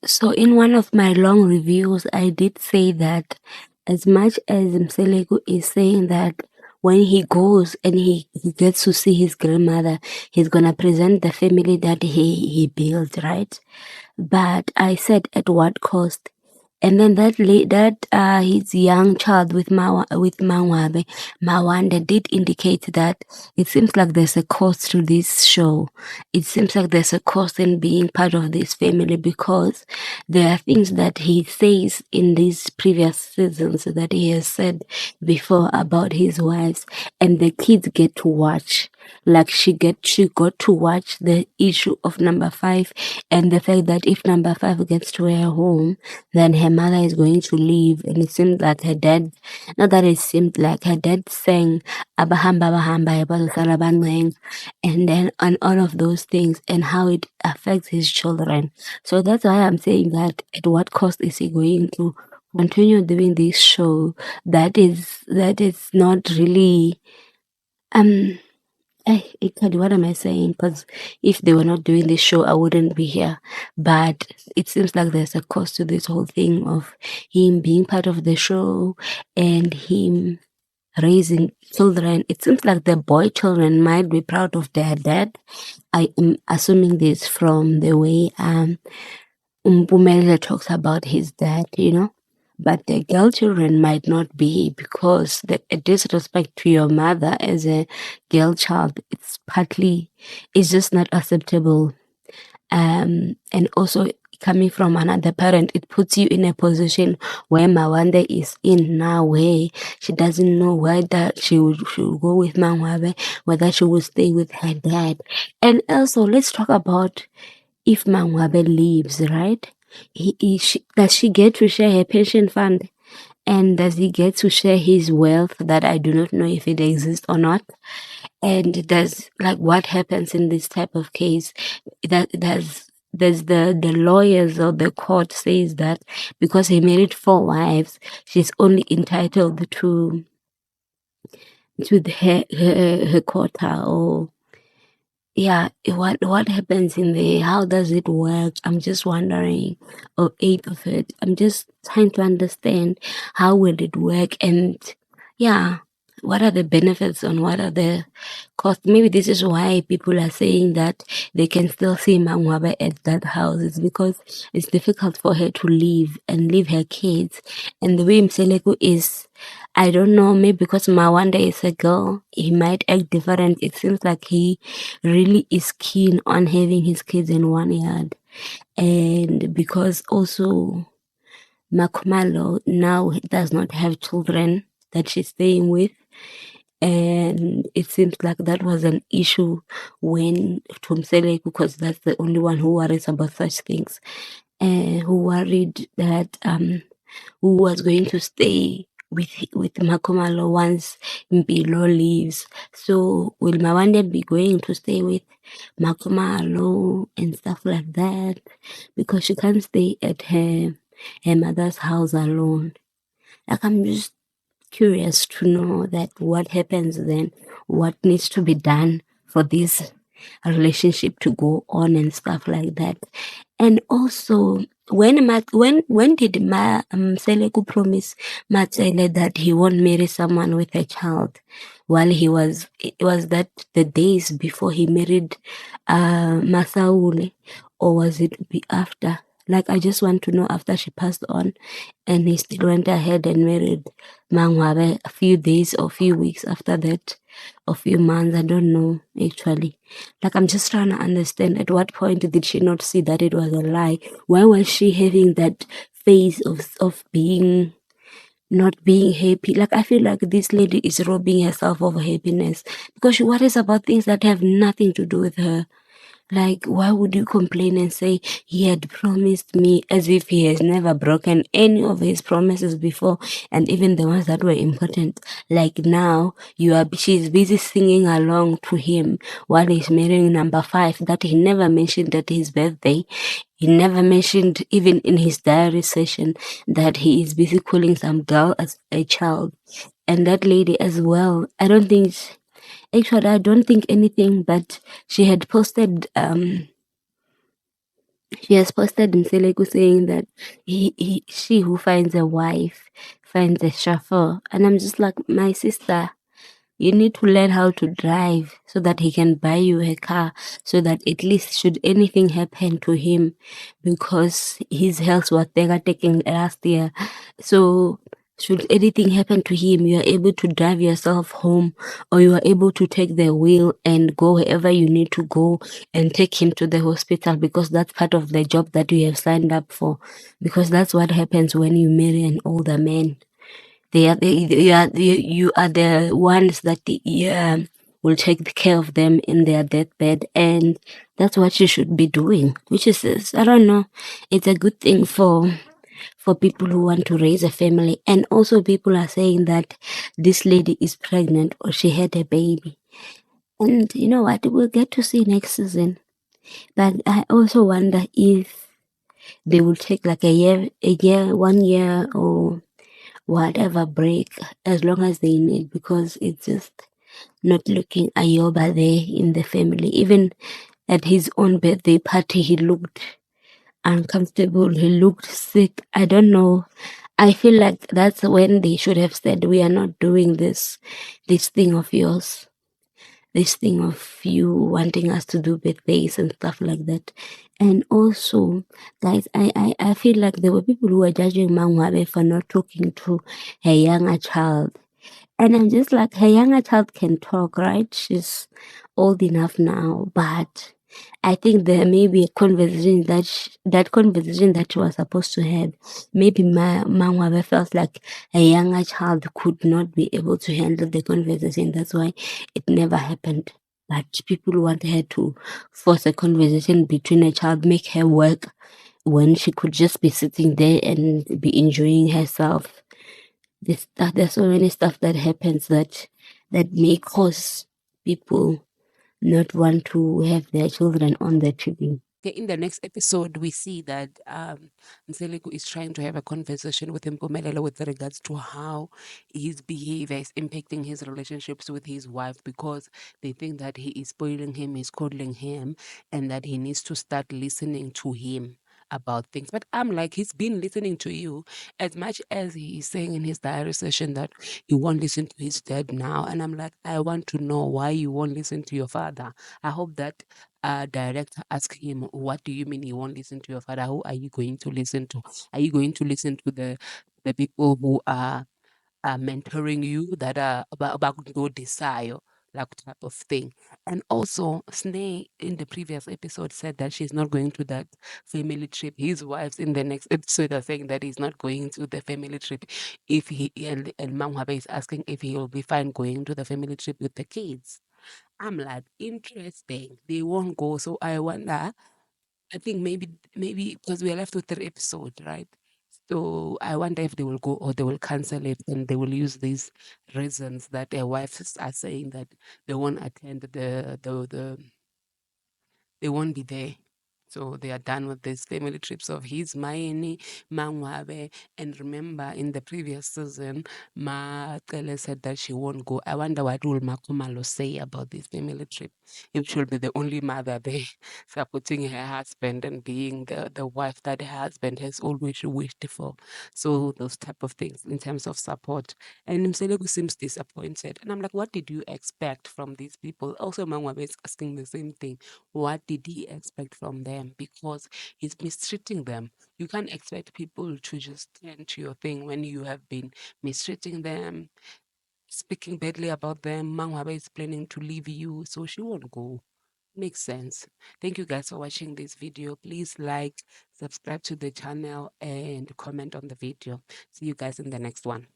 So in one of my long reviews, I did say that as much as Mseleku is saying that when he goes and he gets to see his grandmother, he's gonna present the family that he built, right? But I said at what cost? And then his young child with Mawanda did indicate that it seems like there's a cost to this show. It seems like there's a cost in being part of this family because there are things that he says in these previous seasons that he has said before about his wives, and the kids get to watch. Like she got to watch the issue of number 5 and the fact that if number 5 gets to her home, then her mother is going to leave. And it seemed like her dad, not that it seemed like her dad sang Abahamba Bahamba Yabalukala Banweng, and then on all of those things and how it affects his children. So that's why I'm saying that at what cost is he going to continue doing this show that is not really Ikadi, what am I saying? Because if they were not doing this show, I wouldn't be here. But it seems like there's a cost to this whole thing of him being part of the show and him raising children. It seems like the boy children might be proud of their dad. I am assuming this from the way Mpumelelo talks about his dad, you know. But the girl children might not be because the disrespect to your mother as a girl child, it's just not acceptable. And also coming from another parent, it puts you in a position where Mawande is in now, where she doesn't know whether she would go with Mangwabe, whether she will stay with her dad. And also, let's talk about if Mangwabe leaves, right? Does she get to share her pension fund? And does he get to share his wealth that I do not know if it exists or not? And does, like, what happens in this type of case? Does the lawyers or the court says that because he married 4 wives, she's only entitled to her quota, or yeah, what happens in there? How does it work? I'm just wondering, or 8 of it. I'm just trying to understand how will it work, and yeah, what are the benefits and what are the costs? Maybe this is why people are saying that they can still see Mangwabe at that house. It's because it's difficult for her to leave and leave her kids. And the way Mseleku is, I don't know, maybe because Mawanda is a girl, he might act different. It seems like he really is keen on having his kids in one yard. And because also Makumalo now does not have children that she's staying with. And it seems like that was an issue when Tumsele, because that's the only one who worries about such things, who worried that who was going to stay with Makumalo once Mpilo leaves. So will Mawande be going to stay with Makumalo and stuff like that? Because she can't stay at her mother's house alone. Like, I'm just curious to know that what happens then, what needs to be done for this relationship to go on and stuff like that. And also, when did Seleku promise Matsele that he won't marry someone with a child? While it was that the days before he married Masaule, or was it after? Like, I just want to know after she passed on and he still went ahead and married Mangwabe a few days or few weeks after that, or few months, I don't know actually. Like, I'm just trying to understand at what point did she not see that it was a lie? Why was she having that phase of being not being happy? Like, I feel like this lady is robbing herself of happiness because she worries about things that have nothing to do with her. Like, why would you complain and say he had promised me, as if he has never broken any of his promises before, and even the ones that were important? Like, now she's busy singing along to him while he's marrying number 5 that he never mentioned at his birthday. He never mentioned even in his diary session that he is busy calling some girl as a child. And that lady as well, I don't think anything, but she had posted She has posted Mseleku saying that she who finds a wife finds a chauffeur. And I'm just like, my sister, you need to learn how to drive so that he can buy you a car, so that at least should anything happen to him, because his health was taking last year. So should anything happen to him, you are able to drive yourself home, or you are able to take the wheel and go wherever you need to go and take him to the hospital, because that's part of the job that you have signed up for. Because that's what happens when you marry an older man. You are the ones that will take care of them in their deathbed, and that's what you should be doing. Which is, I don't know, it's a good thing for people who want to raise a family. And also people are saying that this lady is pregnant or she had a baby. And you know what? We'll get to see next season. But I also wonder if they will take like a year, 1 year, or whatever break, as long as they need, because it's just not looking Ayoba there in the family. Even at his own birthday party, he looked uncomfortable, he looked sick. I don't know. I feel like that's when they should have said, we are not doing this thing of yours, this thing of you wanting us to do birthdays and stuff like that. And also, guys, I feel like there were people who were judging Mangwabe for not talking to her younger child. And I'm just like, her younger child can talk, right? She's old enough now, but I think there may be a conversation that conversation that she was supposed to have. Maybe Mangwabe felt like a younger child could not be able to handle the conversation. That's why it never happened. But people want her to force a conversation between a child, make her work when she could just be sitting there and be enjoying herself. There's so many stuff that happens that may cause people not want to have their children on the TV. Okay, in the next episode, we see that Nseleku is trying to have a conversation with Mpumelelo with regards to how his behavior is impacting his relationships with his wife, because they think that he is spoiling him, he's coddling him, and that he needs to start listening to him about things. But I'm like, he's been listening to you as much as he is saying in his diary session that he won't listen to his dad now. And I'm like, I want to know why you won't listen to your father. I hope that director ask him, what do you mean you won't listen to your father? Who are you going to listen to? Are you going to listen to the people who are mentoring you, that are about to desire, like type of thing? And also, Sneh in the previous episode said that she's not going to that family trip. His wives in the next episode are saying that he's not going to the family trip. If he and Mangwabe is asking if he will be fine going to the family trip with the kids. I'm like, interesting. They won't go. So I wonder, I think maybe because we are left with 3 episodes, right? So I wonder if they will go or they will cancel it, and they will use these reasons that their wives are saying that they won't attend they won't be there. So they are done with these family trips of his, Maini, Mangwabe. And remember, in the previous season, Ma Kele said that she won't go. I wonder what will Makomalo say about this family trip. If she'll be the only mother there, supporting her husband and being the wife that her husband has always wished for. So those type of things in terms of support. And Mselegu seems disappointed. And I'm like, what did you expect from these people? Also, Mangwabe is asking the same thing. What did he expect from them? Because he's mistreating them. You can't expect people to just turn to your thing when you have been mistreating them, speaking badly about them. Mangwabe is planning to leave you, so she won't go. Makes sense. Thank you guys for watching this video. Please like, subscribe to the channel, and comment on the video. See you guys in the next one.